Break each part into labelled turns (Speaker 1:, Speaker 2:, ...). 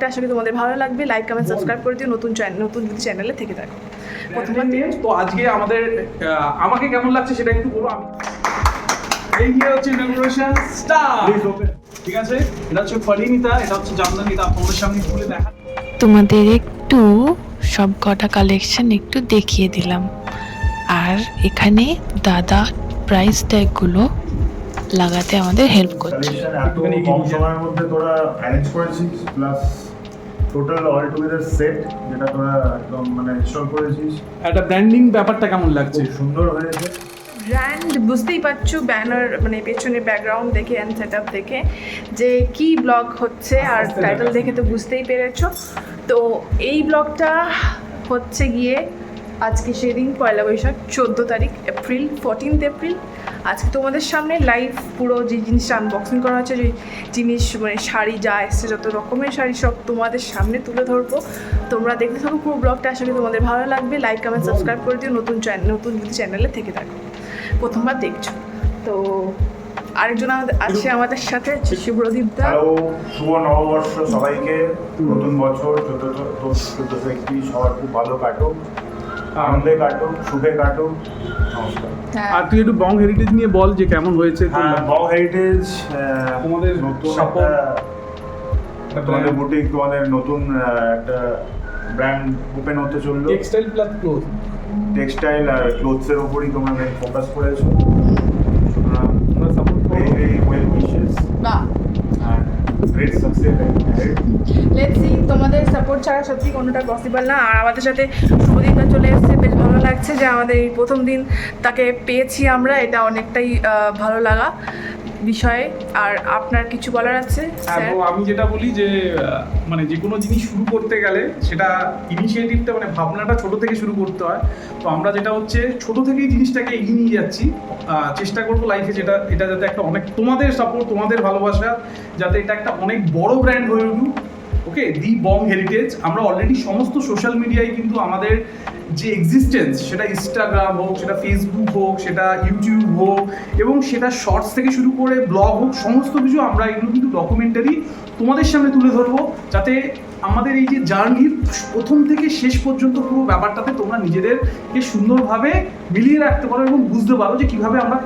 Speaker 1: আশা করি তোমাদের ভালো লাগবে। লাইক কমেন্ট সাবস্ক্রাইব করে দিও নতুন চ্যানেলে থেকে থাকো।
Speaker 2: প্রথমবার তো আজকে আমাদের আমাকে কেমন লাগছে সেটা একটু বলো। আমি এই নিয়ে হচ্ছে ইনঅগ্রেশন স্টার, ঠিক আছে? এটা হচ্ছে পরিণীতা, এটা হচ্ছে জামদানিতা। তোমাদের সামনে খুলে দেখা
Speaker 3: তোমাদের একটু সব কটা কালেকশন একটু দেখিয়ে দিলাম। আর এখানে দাদা প্রাইস ট্যাগগুলো লাগাতে আমাদের হেল্প করছে।
Speaker 4: এত কম সময়ের মধ্যে তোরা অ্যারেঞ্জ করেছিস, plus total all together set যেটা তোরা একদম মানে ইনস্টল করেছিস,
Speaker 2: একটা ব্র্যান্ডিং ব্যাপারটা কেমন লাগছে?
Speaker 4: খুব সুন্দর হয়েছে।
Speaker 1: ব্র্যান্ড বুঝতেই পারছো, ব্যানার মানে পেছনে ব্যাকগ্রাউন্ড দেখে অ্যান্ড সেট আপ দেখে যে কি ব্লগ হচ্ছে, আর টাইটেল দেখে তো বুঝতেই পেরেছো। তো এই ব্লগটা হচ্ছে গিয়ে আজকে সেদিন পয়লা বৈশাখ 14 তারিখ এপ্রিল, 14th এপ্রিল। আজকে তোমাদের সামনে লাইভ পুরো যে জিনিসটা আনবক্সিং করা হচ্ছে, যে জিনিস মানে শাড়ি যা এসছে, যত রকমের শাড়ি সব তোমাদের সামনে তুলে ধরবো। তোমরা দেখতে থাকো পুরো ব্লগটা, আশা করি তোমাদের ভালো লাগবে। লাইক কমেন্ট সাবস্ক্রাইব করে দিও নতুন চ্যানেলে থেকে থাকো, প্রথমবার দেখছো। তো আরেকজন আছে আমাদের সাথে, শুভ্রদীপ দা।
Speaker 4: হ্যালো, শুভ নববর্ষ সবাইকে। নতুন বছর 1431 সবার খুব ভালো কাটুক, আনন্দে কাটুক, সুখে কাটুক। নমস্কার।
Speaker 2: আর তুই একটু বং হেরিটেজ নিয়ে বল যে কেমন হয়েছে।
Speaker 4: বং হেরিটেজ
Speaker 2: তোমাদের
Speaker 4: নতুন
Speaker 2: support,
Speaker 4: তোমাদের বুটিক, তোমাদের নতুন একটা ব্র্যান্ড ওপেন হতে চললো।
Speaker 2: টেক্সটাইল প্লাস ক্লোথ,
Speaker 4: টেক্সটাইল আর ক্লোথসের উপরই তোমরা মেন ফোকাস করেছো।
Speaker 2: তোমরা সাপোর্ট করো।
Speaker 4: ভেরি ওয়েল উইশেস
Speaker 1: বাহ,
Speaker 4: and great success ahead.
Speaker 1: Let's see. তোমাদের সাপোর্ট ছাড়া সত্যি কোনোটা পসিবল না। আর আমাদের সাথে শুভদীপটা চলে এসেছে, বেশ ভালো লাগছে যে আমাদের এই প্রথম দিন তাকে পেয়েছি আমরা, এটা অনেকটাই ভালো লাগা বিষয়ে। আর আপনার কিছু বলার আছে স্যার?
Speaker 2: আমি যেটা বলি যে মানে যে কোনো জিনিস শুরু করতে গেলে সেটা ইনিশিয়েটিভটা মানে ভাবনাটা ছোট থেকে শুরু করতে হয়। তো আমরা যেটা হচ্ছে ছোট থেকেই জিনিসটাকে এগিয়ে নিয়ে যাচ্ছি। চেষ্টা করবো লাইফে এটা যাতে একটা অনেক তোমাদের সাপোর্ট, তোমাদের ভালোবাসা, যাতে এটা একটা অনেক বড় ব্র্যান্ড হয়ে উঠুক। ওকে, দি বং হেরিটেজ। আমরা অলরেডি সমস্ত সোশ্যাল মিডিয়ায় কিন্তু আমাদের যে এক্সিস্টেন্স, সেটা ইনস্টাগ্রাম হোক, সেটা ফেসবুক হোক, সেটা ইউটিউব হোক, এবং সেটা শর্টস থেকে শুরু করে ব্লগ হোক, সমস্ত কিছু আমরা এগুলো কিন্তু ডকুমেন্টারি তোমাদের সামনে তুলে ধরবো, যাতে আমাদের এই যে জার্নির প্রথম থেকে শেষ পর্যন্ত পুরো ব্যাপারটাতে তোমরা নিজেদেরকে সুন্দরভাবে মিলিয়ে রাখতে পারো এবং বুঝতে পারো যে কীভাবে আমরা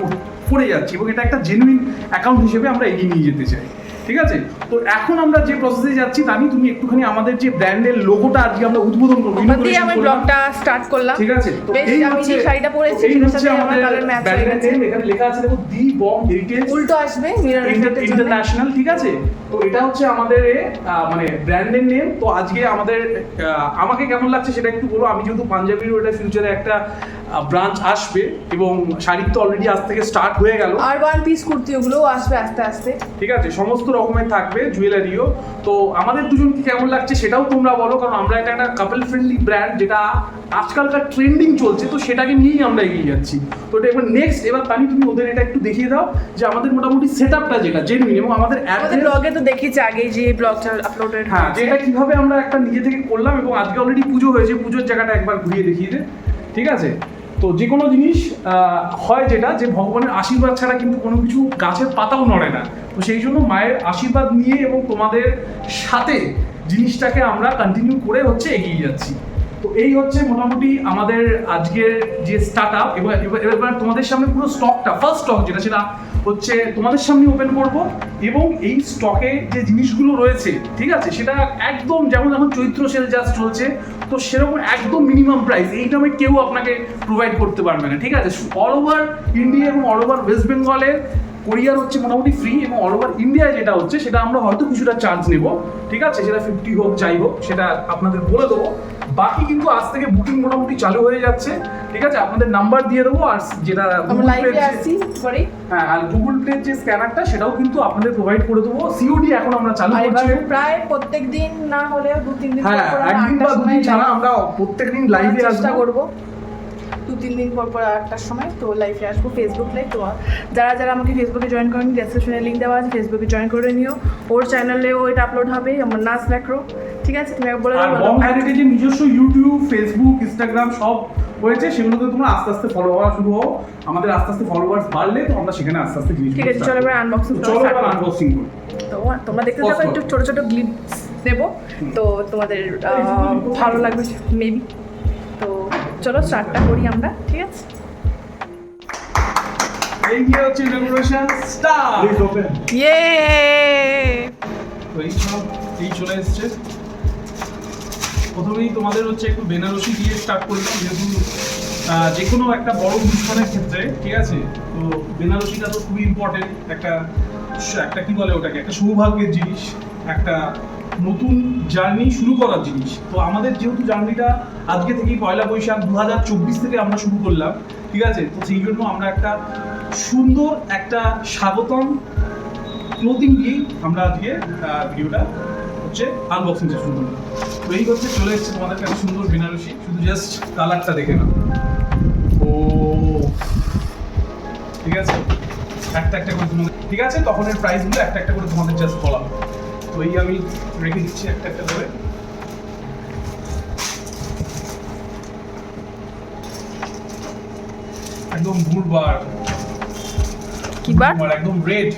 Speaker 2: করে যাচ্ছি, এবং এটা একটা জেনুইন অ্যাকাউন্ট হিসেবে আমরা এগিয়ে নিয়ে যেতে চাই। ঠিক আছে? তো এখন আমরা যে প্রসেসে যাচ্ছি, তানি তুমি একটুখানি আমাদের যে ব্র্যান্ডের লোগোটা আজকে আমরা উদ্বোধন করব,
Speaker 1: আমি ব্লগটা স্টার্ট করলাম।
Speaker 2: ঠিক আছে? তো
Speaker 1: এই আমি যে শাড়িটা পরেছি সেটার সাথে আমার কালার ম্যাচ হয়ে গেছে।
Speaker 2: এখানে লেখা আছে দেখো, দি বং হেরিটেজ,
Speaker 1: উল্টো আসবে মিরর
Speaker 2: ইন্টারন্যাশনাল। ঠিক আছে? তো এটা হচ্ছে আমাদের মানে ব্র্যান্ডের নেম। তো আজকে আমাদের আমাকে কেমন লাগছে সেটা একটু বলো। আমি যেহেতু পাঞ্জাবির ওটা ফিউচারে একটা ব্রাঞ্চ আসবে, এবং শাড়ির তো অলরেডি আজ থেকে স্টার্ট হয়ে গেল,
Speaker 1: আর ওয়ান পিস কুর্তি ওগুলোও আসবে আস্তে আস্তে।
Speaker 2: ঠিক আছে? সমস্ত রকমের থাকবে, জুয়েলারিও। তো আমাদের দুজনকে কেমন লাগছে সেটাও তোমরা বলো, কারণ আমরা এটা একটা কাপল ফ্রেন্ডলি ব্র্যান্ড, যেটা আজকালকার ট্রেন্ডিং চলছে, তো সেটাকে নিয়েই আমরা এগিয়ে যাচ্ছি। তো এটা এবার নেক্সট, এবার তানি তুমি ওদের এটা একটু দেখিয়ে দাও যে আমাদের মোটামুটি সেট আপটা যেটা জেনুইন, এবং আমাদের
Speaker 1: ব্লগে তো দেখিয়েছি আগে যে ব্লগটা আপলোডেড,
Speaker 2: হ্যাঁ, যে এটা কিভাবে আমরা একটা নিজে থেকে করলাম। এবং আজকে অলরেডি পুজো হয়েছে, পুজোর জায়গাটা একবার ঘুরিয়ে দেখিয়ে দে। ঠিক আছে? তো যে কোনো জিনিস হয় যেটা, যে ভগবানের আশীর্বাদ ছাড়া কিন্তু কোনো কিছু গাছের পাতাও নড়ে না। তো সেই জন্য মায়ের আশীর্বাদ নিয়ে এবং তোমাদের সাথে জিনিসটাকে আমরা কন্টিনিউ করে হচ্ছে এগিয়ে যাচ্ছি। তো এই হচ্ছে মোটামুটি আমাদের আজকের যে স্টার্ট আপ। এবার তোমাদের সামনে পুরো স্টকটা, ফার্স্ট স্টক যেটা, সেটা হচ্ছে তোমাদের সামনে ওপেন করব। এবং এই স্টকে যে জিনিসগুলো রয়েছে, ঠিক আছে, সেটা একদম যেমন চৈত্র সেল জাস্ট চলছে, তো সেরকম একদম মিনিমাম প্রাইস এই দামে কেউ আপনাকে প্রোভাইড করতে পারবে না। ঠিক আছে? অল ওভার ইন্ডিয়া এবং অল ওভার ওয়েস্ট বেঙ্গলের কোরিয়ার হচ্ছে মোটামুটি ফ্রি, এবং অল ওভার ইন্ডিয়ায় যেটা হচ্ছে সেটা আমরা হয়তো কিছুটা চার্জ নেব। ঠিক আছে? সেটা 50 হোক যাই হোক, সেটা আপনাদের বলে দেবো। বাকি কিন্তু আজ থেকে বুকিং মোটামুটি চালু হয়ে যাচ্ছে। ঠিক আছে? আপনাদের নাম্বার দিয়ে দেবো, আর যেটা হ্যাঁ, আর গুগল পে যে স্ক্যানারটা, সেটাও কিন্তু আপনাদের প্রোভাইড করে দেবো। সিওডি এখন আমরা চালু করছি,
Speaker 1: প্রায় প্রত্যেকদিন না হলেও 2-3 দিন
Speaker 2: হ্যাঁ, একদিন বা দুদিন ছাড়া আমরা প্রত্যেকদিন লাইভে
Speaker 1: চেষ্টা করবো। 2-3 দিন পর 8টার সময় তো লাইভে আসবো, ফেসবুক লাইভ। তো যারা আমাকে ফেসবুকে জয়েন করেন, ডেসক্রিপশনে লিঙ্ক দেওয়া আছে, ফেসবুকে জয়েন করে নিও। ওর চ্যানেলেও এটা আপলোড হবে, আমার নাচ ম্যাক্রো। ঠিক আছে? তুমি বলে দাও।
Speaker 2: বং হেরিটেজের নিজস্ব ইউটিউব, ফেসবুক, ইনস্টাগ্রাম সব হয়েছে, সেগুলোতে তোমরা আস্তে আস্তে ফলো করা শুরু হও। আমাদের আস্তে আস্তে ফলোয়ার্স বাড়লে তো আমরা সেখানে আস্তে আস্তে জিনিস,
Speaker 1: ঠিক আছে, চলো এবার আনবক্সিং
Speaker 2: করি। তো তোমরা দেখতে থাকো, একটু
Speaker 1: ছোট ছোট গ্লিপস। নেব, তো তোমাদের ভালো লাগবে মেবি। তো চলো স্টার্টটা করি আমরা, ঠিক আছে?
Speaker 2: এই গিয়ে হচ্ছে ডেকোরেশন স্টার।
Speaker 4: Please open.
Speaker 1: ইয়ে
Speaker 2: তো এই সব এই চলে এসছে। প্রথমেই তোমাদের হচ্ছে একটু বেনারসি দিয়ে স্টার্ট করলাম, যেহেতু যে কোনো একটা বড় অনুষ্ঠানের ক্ষেত্রে, ঠিক আছে, তো বেনারসিটা তো খুবই ইম্পর্টেন্ট, একটা একটা কি বলে ওটাকে, একটা সৌভাগ্যের জিনিস, একটা নতুন জার্নি শুরু করার জিনিস। তো আমাদের যেহেতু জার্নিটা আজকে থেকেই 1 বৈশাখ 2024 থেকে আমরা শুরু করলাম, ঠিক আছে, তো সেই জন্য আমরা একটা সুন্দর একটা স্বাগতম ক্লোথিং দিয়েই আমরা আজকে ভিডিওটা হচ্ছে আনবক্সিং শুরু করলাম। তো এই হচ্ছে চলে এসেছে তোমাদের কাছে সুন্দর বেনারসি, শুধু জাস্ট কালারটা দেখে নাও। ও ঠিক আছে, একটা একটা করে তোমাদের, ঠিক আছে, তখন এর প্রাইসগুলো একটা একটা করে তোমাদের জাস্ট বলা। তো এই আমি রেখে দিচ্ছি একটা একটা করে। একদম বুড়বার
Speaker 1: কি বার?
Speaker 2: একদম রেড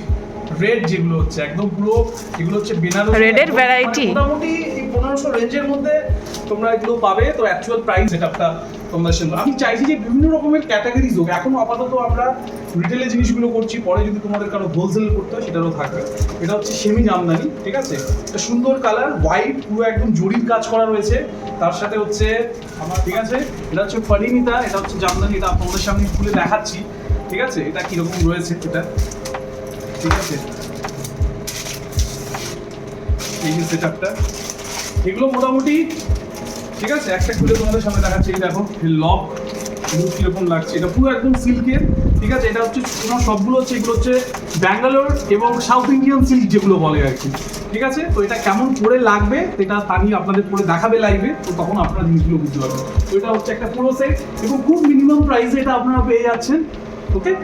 Speaker 2: যেগুলো হচ্ছে একদম পুরো, এগুলো হচ্ছে বেনারসি
Speaker 1: রেডের
Speaker 2: একদম,
Speaker 1: variety?
Speaker 2: মানে মোটামুটি এই 1500 রেঞ্জের মধ্যে তোমরা এগুলো পাবে। তো অ্যাকচুয়াল প্রাইস সেটআপটা তোমরা শুনবে। আমি চাইছি যে বিভিন্ন রকমের ক্যাটাগরিজ হোক। এখন আপাতত আমরা রিটেলে জিনিসগুলো করছি, পরে যদি তোমাদের কারো হোলসেল করতে হয় সেটারও থাকবে। এটা হচ্ছে সেমি জামদানি, ঠিক আছে, একটা সুন্দর কালার, হোয়াইট, পুরো একদম জরির কাজ করা রয়েছে। তার সাথে হচ্ছে আমার, ঠিক আছে, এটা হচ্ছে পরিণীতা, এটা হচ্ছে জামদানি, এটা আপনাদের সামনে খুলে দেখাচ্ছি, ঠিক আছে, এটা কিরকম রয়েছে এটা, ঠিক আছে, এই যে সেটআপটা, এগুলো মোটামুটি ঠিক আছে। একটা খুলে তোমাদের সামনে দেখাচ্ছি, এই দেখো লক কিরকম লাগছে, এটা পুরো একদম সিল্কের, ঠিক আছে। এটা হচ্ছে তোমার সবগুলো হচ্ছে, এগুলো হচ্ছে ব্যাঙ্গালোর এবং সাউথ ইন্ডিয়ান সিল্ক যেগুলো বলে আর কি, ঠিক আছে। তো এটা কেমন পরে লাগবে এটা তানি আপনাদের পরে দেখাবে লাইভে, তো তখন আপনারা জিনিসগুলো বুঝতে পারবেন। তো এটা হচ্ছে একটা পুরো সেট এবং খুব মিনিমাম প্রাইসে এটা আপনারা পেয়ে যাচ্ছেন, ওকে।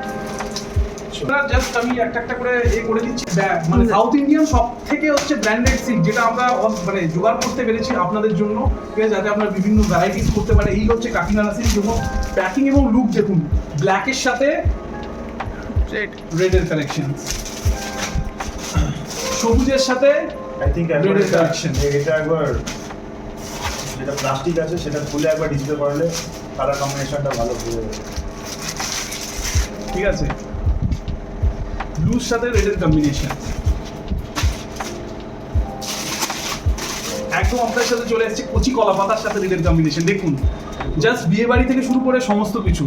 Speaker 2: জাস্ট আমি একটা একটা করে করে দিচ্ছি। মানে সাউথ ইন্ডিয়ান সব থেকে হচ্ছে ব্র্যান্ডেড সিল্ক, যেটা আমরা মানে জোগাড় করতে পেরেছি আপনাদের জন্য, ঠিক আছে, যাতে আপনারা বিভিন্ন ভ্যারাইটিস করতে পারে। এই হচ্ছে কাকিনাড়া সিল্ক, এবং প্যাকিং এবং লুক দেখুন, ব্ল্যাকের সাথে রেডের কালেকশন, সবুজের সাথে
Speaker 4: আই থিংক
Speaker 2: রেডের কালেকশন।
Speaker 4: এটা একবার যেটা প্লাস্টিক আছে সেটা খুলে একবার ডিসপ্লে করলে কালার কম্বিনেশনটা ভালো বোঝা যাবে,
Speaker 2: ঠিক আছে, ব্লুর সাথে রেডের কম্বিনেশন একদম আপনার সাথে চলে আসছে। কচি কলা পাতার সাথে রেডের কম্বিনেশন দেখুন, জাস্ট বিয়ে বাড়ি থেকে শুরু করে সমস্ত কিছু।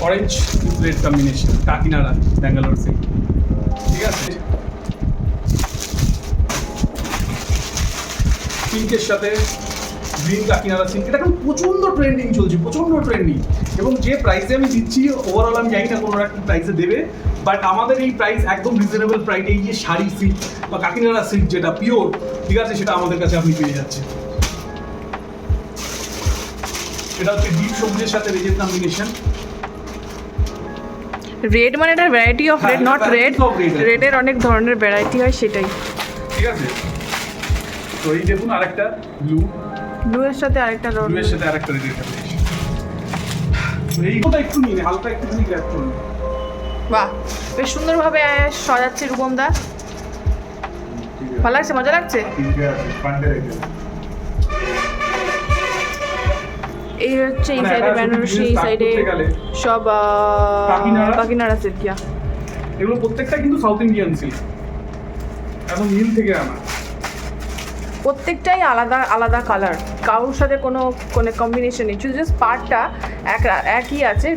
Speaker 2: Orange red combination, Kakinara Bangalore silk, ঠিক আছে, পিঙ্কের সাথে গ্রিন কাকিনাড়া সিল্ক। এটা এখন প্রচন্ড ট্রেন্ডিং চলছে, প্রচন্ড ট্রেন্ডিং, এবং যে প্রাইসে আমি দিচ্ছি ওভারঅল আমি জানি না কোনো একটা প্রাইসে দেবে, বাট আমাদের এই প্রাইস একদম রিজনেবল প্রাইস। এই যে শাড়ি সিল্ক বা কাকিনাড়া সিল্ক যেটা পিওর, ঠিক আছে, সেটা আমাদের কাছে আপনি পেয়ে যাচ্ছেন। এটা হচ্ছে ডিপ সবুজের সাথে রেডের কম্বিনেশন।
Speaker 1: রেড মানে এটা variety of red, not red, রেডের অনেক ধরনের ভ্যারাইটি হয় সেটাই,
Speaker 2: ঠিক আছে। তো এই দেখুন আরেকটা ব্লু,
Speaker 1: ব্লু এর সাথে আরেকটা
Speaker 2: ব্লু এর সাথে আরেকটা রেডের কম্বিনেশন। এইটা একটু নিন, হালকা একটুখানি গ্র্যাব করুন।
Speaker 1: বাহ, বেশ সুন্দরভাবে সাজাচ্ছে রূপমদা, ভালো লাগছে, মজা লাগছে।
Speaker 4: পিঙ্কে আছে ফান্ডে রেখে
Speaker 1: এই হচ্ছে এই
Speaker 2: মানে
Speaker 1: সাইডে
Speaker 2: একটা
Speaker 1: বেনারসি,
Speaker 2: শুধু
Speaker 1: এই
Speaker 2: business
Speaker 1: সাইডে
Speaker 2: start করতে গেলে
Speaker 1: সব কাকিনাড়া সিল্কিয়া।
Speaker 2: এগুলো প্রত্যেকটা কিন্তু সাউথ ইন্ডিয়ান সিল্ক, একদম মিল থেকে আনা।
Speaker 1: প্রত্যেকটাই আলাদা আলাদা কালার, কারোর সাথে কোনো কম্বিনেশন নেই, শুধু জাস্ট পার্টটা একই আছে।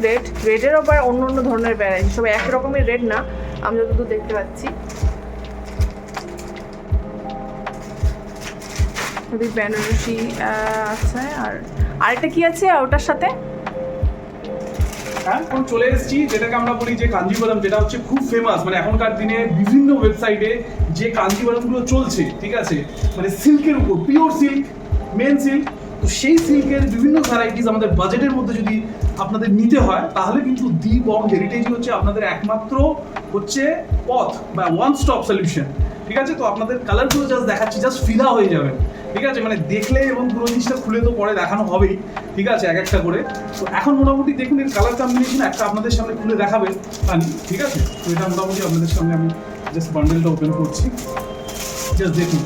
Speaker 1: রেডের ওপর অন্য অন্য ধরনের ভ্যারাইটি, সব এক রকমের রেড না, আমি যতদূর দেখতে পাচ্ছি। বেনারসি আছে, আর আরেকটা কি আছে ওটার সাথে?
Speaker 2: হ্যাঁ, এখন চলে এসেছি যেটাকে আমরা বলি যে কাঞ্জিভারাম, যেটা হচ্ছে খুব ফেমাস, মানে এখনকার দিনে বিভিন্ন ওয়েবসাইটে যে কাঞ্জিভারামগুলো চলছে, ঠিক আছে, মানে সিল্কের উপর, পিওর সিল্ক, মেন সিল্ক। তো সেই সিল্কের বিভিন্ন ভ্যারাইটিস আমাদের বাজেটের মধ্যে যদি আপনাদের নিতে হয়, তাহলে কিন্তু দি বং হেরিটেজ হচ্ছে আপনাদের একমাত্র হচ্ছে পথ বা ওয়ান স্টপ সলিউশন, ঠিক আছে। তো আপনাদের কালারগুলো জাস্ট দেখাচ্ছি, জাস্ট ফিদা হয়ে যাবেন, ঠিক আছে, মানে দেখলে এবং পুরো জিনিসটা খুলে তো পরে দেখানো হবেই, ঠিক আছে, এক একটা করে। তো এখন মোটামুটি দেখুন এর কালার কম্বিনেশন একটা আপনাদের সামনে খুলে দেখাবে পানি, ঠিক আছে। তো এটা মোটামুটি আপনাদের সামনে আমি জাস্ট বান্ডেলটা ওপেন করছি, জাস্ট দেখুন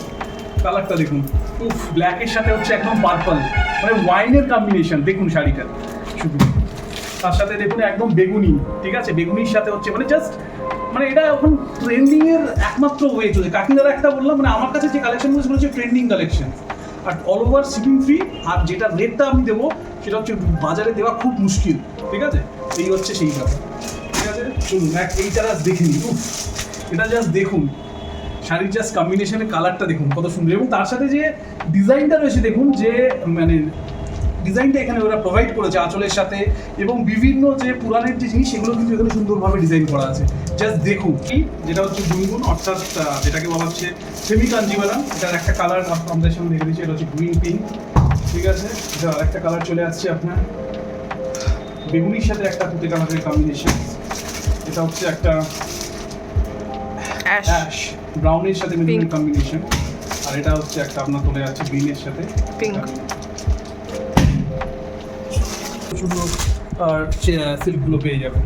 Speaker 2: কালারটা দেখুন। উফ, ব্ল্যাকের সাথে হচ্ছে একদম পার্পল, মানে ওয়াইনের কম্বিনেশন। দেখুন শাড়িটা শুধু, তার সাথে দেখুন একদম বেগুনি, ঠিক আছে, বেগুনির সাথে হচ্ছে মানে জাস্ট মানে এটা এখন ট্রেন্ডিং এর একমাত্র ওয়ে চলছে। কাকিনারা একটা বললাম, মানে আমার কাছে যে কালেকশনগুলো সেগুলো হচ্ছে ট্রেন্ডিং কালেকশন, আর অল ওভার শিপিং ফ্রি। আর যেটা রেটটা আমি দেবো সেটা হচ্ছে বাজারে দেওয়া খুব মুশকিল, ঠিক আছে। এই হচ্ছে সেই ব্যাপার, ঠিক আছে। চলুন এইটা জাস্ট দেখে নিন। উফ, এটা জাস্ট দেখুন শাড়ির জাস্ট কম্বিনেশনের কালারটা দেখুন কত সুন্দর, এবং তার সাথে যে ডিজাইনটা রয়েছে দেখুন, যে মানে ডিজাইনটা এখানে ওরা প্রোভাইড করেছে আঁচলের সাথে, এবং বিভিন্ন যে পুরাণের যে জিনিস সেগুলো কিন্তু এখানে সুন্দরভাবে ডিজাইন করা আছে। জাস্ট দেখুন কি, যেটা হচ্ছে গুনগুন, অর্থাৎ যেটাকে বলা হচ্ছে সেমি কাঞ্জিভারাম। এটার একটা কালার আমাদের সামনে দেখে দিচ্ছি, এটা হচ্ছে গ্রিন পিঙ্ক, ঠিক আছে। এটা আরেকটা কালার চলে আসছে আপনার বেগুনির সাথে একটা তুতে কালারের কম্বিনেশন। এটা হচ্ছে একটা অ্যাশ ব্রাউনের সাথে মেরুনের কম্বিনেশন। আর এটা হচ্ছে একটা আপনার চলে যাচ্ছে গ্রিনের সাথে
Speaker 1: পিঙ্ক।
Speaker 2: শুধু আর সিল্কগুলো পেয়ে যাবেন।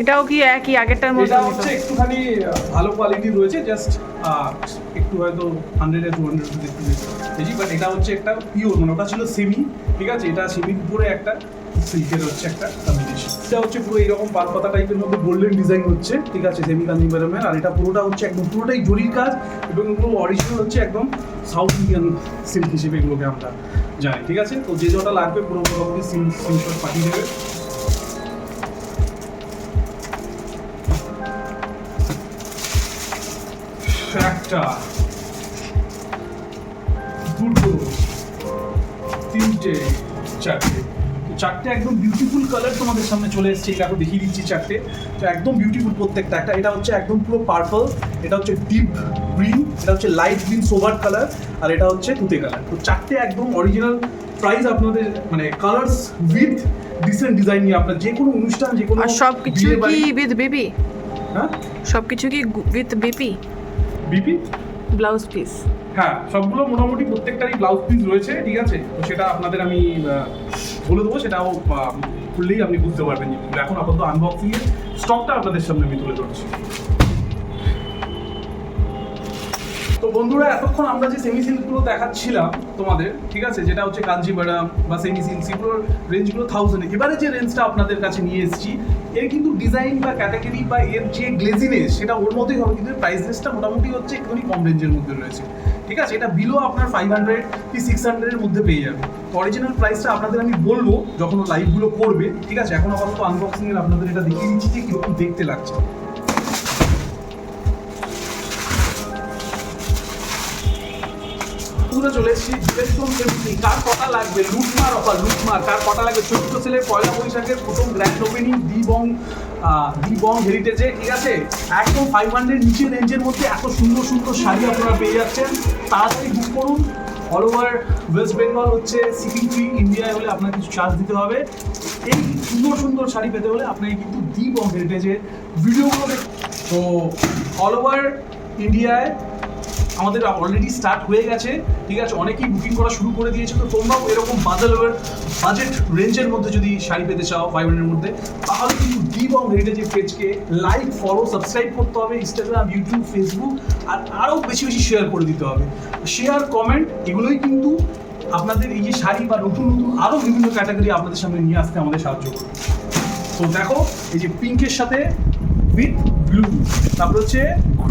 Speaker 1: এটাও কি একই আগেরটার মতো?
Speaker 2: এটা হচ্ছে একটুখানি ভালো কোয়ালিটি রয়েছে, জাস্ট একটু হয়তো 100 এর 200 রুপিস একটু বেশি, বাট এটা হচ্ছে একটা পিওর, মানে ওটা ছিল সেমি, ঠিক আছে। এটা সেমির উপরে একটা সিল্কের হচ্ছে একটা কম্বিনেশন। এটা হচ্ছে পুরো এরকম পাতা টাইপের মধ্যে গোল্ডেন ডিজাইন হচ্ছে, ঠিক আছে, সেমি কাঞ্জিভারামের। আর এটা পুরোটা হচ্ছে একদম পুরোটাই জরির কাজ, এবং এগুলো অরিজিনাল হচ্ছে একদম সাউথ ইন্ডিয়ান সিল্ক হিসেবে এগুলোকে আমরা জানি, ঠিক আছে। তো যে যেটা লাগবে পুরো মোটামুটি স্ক্রিনশট পাঠিয়ে দেবে। একটা, দুটো, তিনটে, চারটে, চারটে একদম বিউটিফুল কালার তোমাদের সামনে চলে এসেছে। এটা দেখিয়ে দিচ্ছি চারটে, তো একদম বিউটিফুল প্রত্যেকটা। একটা এটা হচ্ছে একদম পুরো পার্পল, এটা হচ্ছে ডিপ গ্রিন, এটা হচ্ছে লাইট গ্রিন সোভার কালার, আর এটা হচ্ছে তুতে কালার। তো চারটে একদম অরিজিনাল প্রাইস আপনাদের, মানে কালার্স উইথ ডিসেন্ট ডিজাইন নিয়ে আপনার যে কোনো অনুষ্ঠান, যে কোনো
Speaker 1: আর সব কিছু কি উইথ বেবি?
Speaker 2: হ্যাঁ,
Speaker 1: সব কিছু কি with baby
Speaker 2: BP
Speaker 1: blouse piece?
Speaker 2: হ্যাঁ, সবগুলো মোটামুটি প্রত্যেকটারই ব্লাউজ পিস রয়েছে, ঠিক আছে। তো সেটা আপনাদের আমি বলে দেবো, সেটাও খুললেই আপনি বুঝতে পারবেন। এখন আপাতত আনবক্সিং এর স্টকটা আপনাদের সামনে আমি তুলে ধরছি। তো বন্ধুরা, এতক্ষণ আমরা যে সেমি সিল্কগুলো দেখাচ্ছিলাম তোমাদের, ঠিক আছে, যেটা হচ্ছে কাঞ্জিভারাম বা সেমি সিল্ক, সেগুলোর রেঞ্জগুলো 1000। এবারে যে রেঞ্জটা আপনাদের কাছে নিয়ে এসেছি, এর কিন্তু ডিজাইন বা ক্যাটাগরি বা এর যে গ্লেজিনেস সেটা ওর মধ্যেই হবে, কিন্তু প্রাইস রেঞ্জটা মোটামুটি হচ্ছে একটুখানি কম রেঞ্জের মধ্যে রয়েছে, ঠিক আছে। এটা বিলো আপনার 500 কি 600 এর মধ্যে পেয়ে যাবে। অরিজিনাল প্রাইসটা আপনাদের আমি বলবো যখন লাইভগুলো করবে, ঠিক আছে। এখন আপাতত আনবক্সিং এর আপনাদের এটা দেখিয়ে দিচ্ছি যে কিরকম দেখতে লাগছে। চলে এসেছি কার কটা লাগবে, লুটমার অফার, লুটমার কার কটা লাগবে। চৈত্র সেলের পয়লা বৈশাখের প্রথম গ্র্যান্ড ওপেনিং দিবং হেরিটেজে, ঠিক আছে। একদম 500 নিচের রেঞ্জের মধ্যে এত সুন্দর সুন্দর শাড়ি আপনারা পেয়ে যাচ্ছেন। তাড়াতাড়ি বুক করুন। অল ওভার ওয়েস্ট বেঙ্গল হচ্ছে শিপিং ফ্রি, ইন্ডিয়ায় হলে আপনার কিছু চার্জ দিতে হবে। এই সুন্দর সুন্দর শাড়ি পেতে হলে আপনাকে কিন্তু দিবং হেরিটেজের ভিডিওগুলো তো অল ওভার ইন্ডিয়ায় আমাদের অলরেডি স্টার্ট হয়ে গেছে, ঠিক আছে। অনেকেই বুকিং করা শুরু করে দিয়েছে। তো তোমরাও এরকম বাজেট রেঞ্জের মধ্যে যদি শাড়ি পেতে চাও 500 এর মধ্যে, তাহলে কিন্তু দিবং হেরিটেজের পেজকে লাইক, ফলো, সাবস্ক্রাইব করতে হবে। ইনস্টাগ্রাম, ইউটিউব, ফেসবুক, আর আরও বেশি বেশি শেয়ার করে দিতে হবে। শেয়ার, কমেন্ট, এগুলোই কিন্তু আপনাদের এই যে শাড়ি বা নতুন নতুন আরও বিভিন্ন ক্যাটাগরি আপনাদের সামনে নিয়ে আসতে আমাদের সাহায্য করবে। তো দেখো, এই যে পিঙ্কের সাথে উইথ ব্লু, তারপর হচ্ছে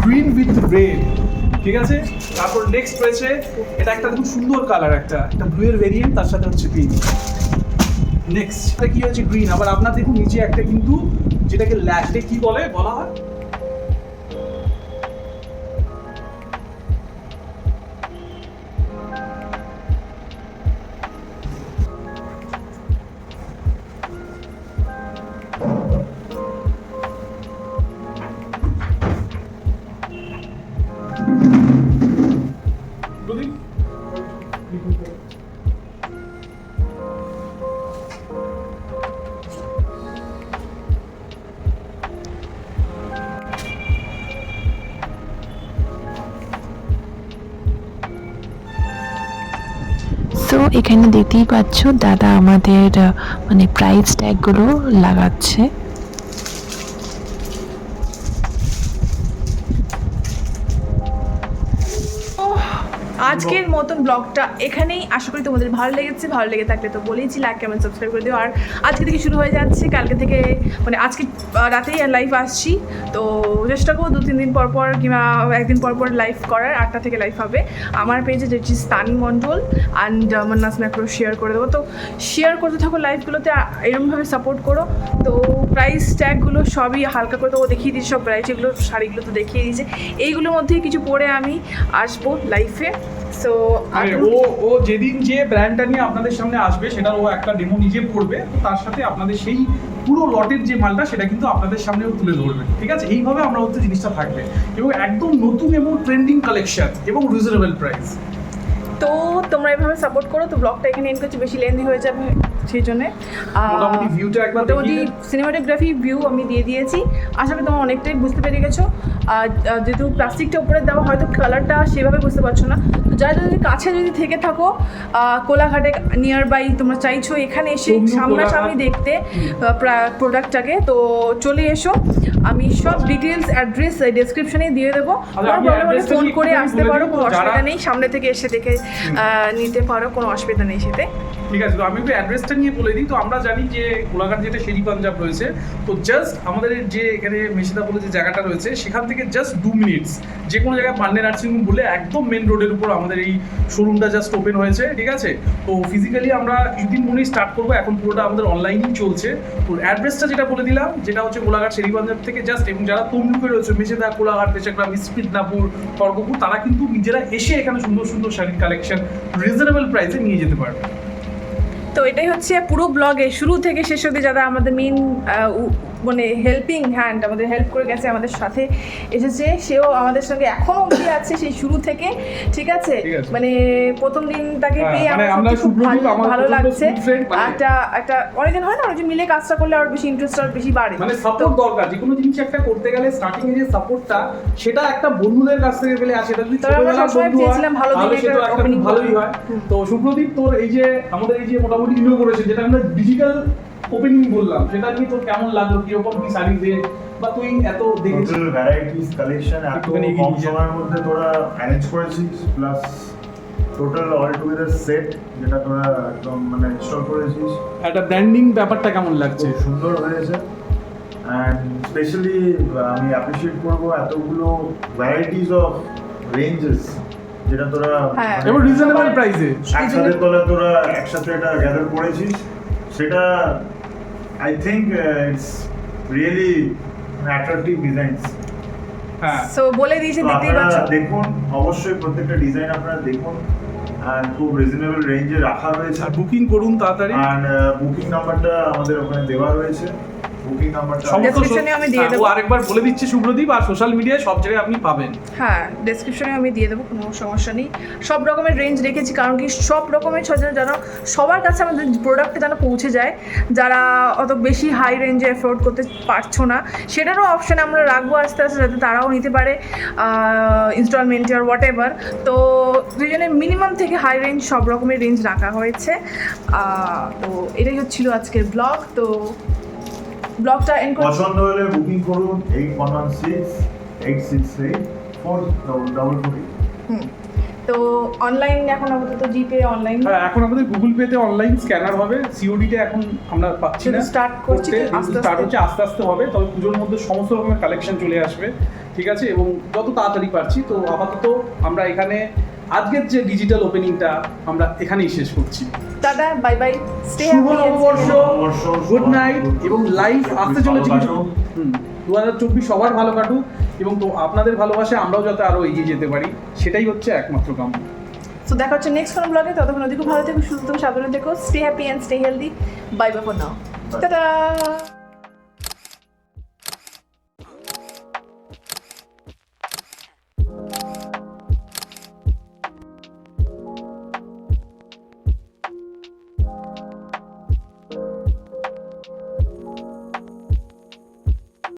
Speaker 2: গ্রিন উইথ রেড, ঠিক আছে। তারপর নেক্সট রয়েছে এটা একটা খুব সুন্দর কালার, একটা ব্লু এর ভেরিয়েন্ট, তার সাথে হচ্ছে পিঙ্ক। নেক্সট এটা কি হচ্ছে গ্রিন। আবার আপনার দেখুন নিচে একটা কিন্তু যেটাকে ল্যাটে কি বলা হয়,
Speaker 3: এখানে দেখতেই পাচ্ছ দাদা আমাদের মানে প্রাইস ট্যাগগুলো লাগাচ্ছে।
Speaker 1: আজকের মতন ব্লগটা এখানেই, আশা করি তোমাদের ভালো লেগেছে। ভালো লেগে থাকলে তো বলেইছি লাইক কমেন্ট সাবস্ক্রাইব করে দিও। আর আজকে থেকে শুরু হয়ে যাচ্ছে, কালকে থেকে মানে আজকে রাতেই লাইভ আসছি, তো চেষ্টা করবো 2-3 দিন পর পর কিংবা একদিন পর পর লাইভ করার। 8টা থেকে লাইভ হবে আমার পেজে, যেটি স্তানি মণ্ডল অ্যান্ড মান্নাস ম্যাক্রো শেয়ার করে দেবো। তো শেয়ার করতে থাকো লাইভগুলোতে, এরকমভাবে সাপোর্ট করো। তো প্রাইস ট্যাগগুলো সবই হালকা করে তো দেখিয়ে দিয়েছি, সব ভ্যারাইটিগুলো শাড়িগুলো তো দেখিয়ে দিয়েছে। এইগুলোর মধ্যেই কিছু পরে আমি আসবো লাইফে। সো
Speaker 2: ও যেদিন যে ব্র্যান্ডটা নিয়ে আপনাদের সামনে আসবে সেটার ও একটা ডেমো নিজে করবে, তো তার সাথে আপনাদের সেই পুরো লটের যে মালটা সেটা কিন্তু আপনাদের সামনেও তুলে ধরবে, ঠিক আছে? এইভাবে আমরা হচ্ছে জিনিসটা থাকবে এবং একদম নতুন এবং ট্রেন্ডিং কালেকশন এবং রিজনেবল প্রাইস।
Speaker 1: তো তোমরা এভাবে সাপোর্ট করো। তো ব্লগটা এখানে এন্ড করছি, বেশি লেন্দি হয়ে যাবে সেই জন্যে।
Speaker 2: মোটামুটি ভিউটা একবার
Speaker 1: মোটামুটি সিনেমাটোগ্রাফি ভিউ আমি দিয়ে দিয়েছি, আশা করি তোমরা অনেকটাই বুঝতে পেরে গেছো। যেহেতু প্লাস্টিকটা উপরে দেওয়া, হয়তো কালারটা সেভাবে বুঝতে পারছো না। তো যারা যদি কাছে যদি থেকে থাকো, কোলাঘাটে নিয়ার বাই তোমরা চাইছো এখানে এসে সামনাসামনি দেখতে প্রোডাক্টটাকে, তো চলে এসো। আমি সব ডিটেলস অ্যাড্রেস ডেসক্রিপশনে দিয়ে দেবো, কোনো প্রবলেম হলে ফোন করে আসতে পারো, কোনো অসুবিধা নেই। সামনে থেকে এসে দেখে নিতে পারো, কোনো অসুবিধা নেই সেতে।
Speaker 2: ঠিক আছে, তো আমি একটু অ্যাড্রেসটা নিয়ে বলে দিই। তো আমরা জানি যে কোলাঘাট যেটা শেরি পাঞ্জাব রয়েছে, তো জাস্ট আমাদের যে এখানে মেশিদা বলে যে জায়গাটা রয়েছে সেখান থেকে জাস্ট 2 মিনিটস যে কোনো জায়গায় পান্ডে নার্সিংহোম বলে একদম মেন রোডের উপর আমাদের এই শোরুমটা জাস্ট ওপেন হয়েছে, ঠিক আছে? তো ফিজিক্যালি আমরা 2-3 মনেই স্টার্ট করবো, এখন পুরোটা আমাদের অনলাইনেই চলছে। তো অ্যাড্রেসটা যেটা বলে দিলাম, যেটা হচ্ছে কোলাঘাট শেরি পাঞ্জাব থেকে জাস্ট, এবং যারা তমলুকে রয়েছে মেশিদা, কোলাঘাট, পেশাগ্রাম, মিদনাপুর, খড়গপুর, তারা কিন্তু নিজেরা এসে এখানে সুন্দর সুন্দর শাড়ির কালেকশন রিজনেবল প্রাইসে নিয়ে যেতে পারবে।
Speaker 1: তো এটাই হচ্ছে পুরো ব্লগে শুরু থেকে শেষ অবধি যারা আমাদের মেন মানে হেল্পিং হ্যান্ড, আমাদের হেল্প করে গেছে, আমাদের সাথে এসেছে, সেও আমাদের সঙ্গে এখনো অবধি আছে সেই শুরু থেকে, ঠিক আছে? মানে প্রথম দিন তাকে পেয়ে আমার খুব ভালো লাগছে। একটা অনেকদিন হয় না, অনেকদিন মিলে কাজটা করলে আর বেশি ইন্টারেস্ট আর বেশি বাড়ে।
Speaker 2: মানে সাপোর্ট দরকার, যে কোনো জিনিস একটা করতে গেলে স্টার্টিং এর যে সাপোর্টটা সেটা একটা বন্ধুদের কাছ থেকে পেলে আসে, এটা যদি ছোটবেলার বন্ধু হয় তাহলে সেটা একটা খুব ভালোই হয়। তো সুপ্রদীপ, তোর এই যে আমাদের এই যে মোটামুটি ইনোগ্রেশন, যেটা আমরা ডিজিটাল ওপেনিং বললাম, সেটা নিয়ে তোর কেমন লাগলো? কিরকম কি শাড়ি দিয়ে বা তুই এত দেখেছিস
Speaker 4: ভ্যারাইটিস কালেকশন এত কম সময়ের মধ্যে তোরা ম্যানেজ করেছিস, plus total all together set যেটা তোরা একদম মানে ইনস্টল করেছিস,
Speaker 2: একটা ব্র্যান্ডিং ব্যাপারটা কেমন লাগছে?
Speaker 4: খুব সুন্দর হয়েছে। অ্যান্ড স্পেশালি আমি অ্যাপ্রিশিয়েট করবো এতগুলো ভ্যারাইটিস অফ রেঞ্জেস যেটা তোরা
Speaker 2: এবং রিজনেবল প্রাইসে
Speaker 4: একসাথে তোরা একসাথে এটা গ্যাদার করেছিস, সেটা I think it's really attractive designs.
Speaker 2: হ্যাঁ,
Speaker 1: সো বলে দিয়েছি, দেখতেই পাচ্ছ।
Speaker 4: দেখুন, অবশ্যই প্রত্যেকটা ডিজাইন আপনারা দেখুন, আর খুব রিজনেবল রেঞ্জে রাখা রয়েছে।
Speaker 2: আর বুকিং করুন তাড়াতাড়ি,
Speaker 4: আর বুকিং নাম্বারটা আমাদের ওখানে দেওয়া রয়েছে। বুকিং নাম্বারটা
Speaker 1: ডেসক্রিপশনে আমি দিয়ে দেবো।
Speaker 2: আরেকবার বলে দিচ্ছি সুব্রদীপ, আর সোশ্যাল মিডিয়ায় সব জায়গায় আপনি পাবেন।
Speaker 1: হ্যাঁ, ডেসক্রিপশনে আমি দিয়ে দেবো, কোনো সমস্যা নেই। সব রকমের রেঞ্জ রেখেছি, কারণ কি সব রকমের যেন সবার কাছে আমাদের প্রোডাক্টটা যেন পৌঁছে যায়, যারা অত বেশি হাই রেঞ্জে অ্যাফোর্ড করতে পারছো না, সেটারও অপশান আমরা রাখবো আস্তে আস্তে, যাতে তারাও নিতে পারে ইনস্টলমেন্টে আর হোয়াট এভার। তো দুজনে মিনিমাম থেকে হাই রেঞ্জ সব রকমের রেঞ্জ রাখা হয়েছে। তো এটাই হচ্ছিল আজকের ব্লগ। তো ব্লগটা এন্ড করছি।
Speaker 4: পছন্দ হলে বুকিং করুন 8116-868-444।
Speaker 1: তো অনলাইন এখন আপাতত জিপে অনলাইন,
Speaker 2: হ্যাঁ, এখন আমাদের গুগল পেতে অনলাইন স্ক্যানার হবে, সিওডিতে এখন আমরা পাচ্ছি না,
Speaker 1: স্টার্ট করছি,
Speaker 2: স্টার্ট হচ্ছে আস্তে আস্তে হবে, তবে পুজোর মধ্যে সমস্ত রকমের কালেকশন চলে আসবে, ঠিক আছে? এবং যত তাড়াতাড়ি পারছি। তো আপাতত আমরা এখানে আজকের যে ডিজিটাল ওপেনিংটা আমরা এখানেই শেষ করছি।
Speaker 1: টাটা, বাই বাই, স্টে
Speaker 2: শুভ
Speaker 1: হ্যাপি,
Speaker 2: নববর্ষ, গুড নাইট, এবং লাইফ আসতে চলেছে কিছু। 2024 সবার ভালো কাটুক, এবং তো আপনাদের ভালোবাসায় আমরাও যাতে আরো এগিয়ে যেতে পারি, সেটাই হচ্ছে একমাত্র কাম্য।
Speaker 1: তো দেখা হচ্ছে নেক্সট কোনো ব্লগে। ততক্ষণ ওদিকে ভালো থেকো, সুস্থ থেকো, সাবধানে থেকো, stay happy and stay healthy. Bye bye for now, tata.